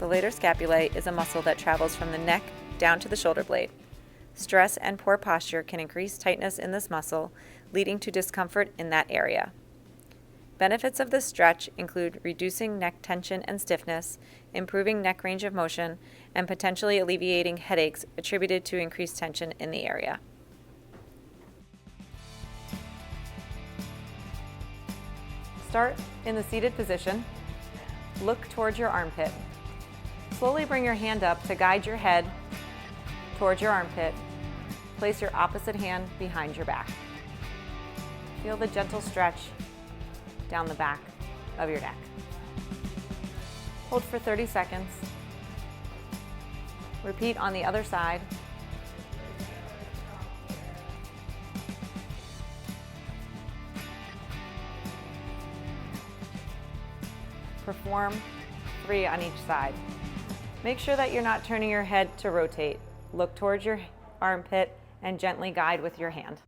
Levator scapulae is a muscle that travels from the neck down to the shoulder blade. Stress and poor posture can increase tightness in this muscle, leading to discomfort in that area. Benefits of this stretch include reducing neck tension and stiffness, improving neck range of motion, and potentially alleviating headaches attributed to increased tension in the area. Start in the seated position. Look towards your armpit. Slowly bring your hand up to guide your head towards your armpit. Place your opposite hand behind your back. Feel the gentle stretch down the back of your neck. Hold for 30 seconds. Repeat on the other side. Perform 3 on each side. Make sure that you're not turning your head to rotate. Look towards your armpit and gently guide with your hand.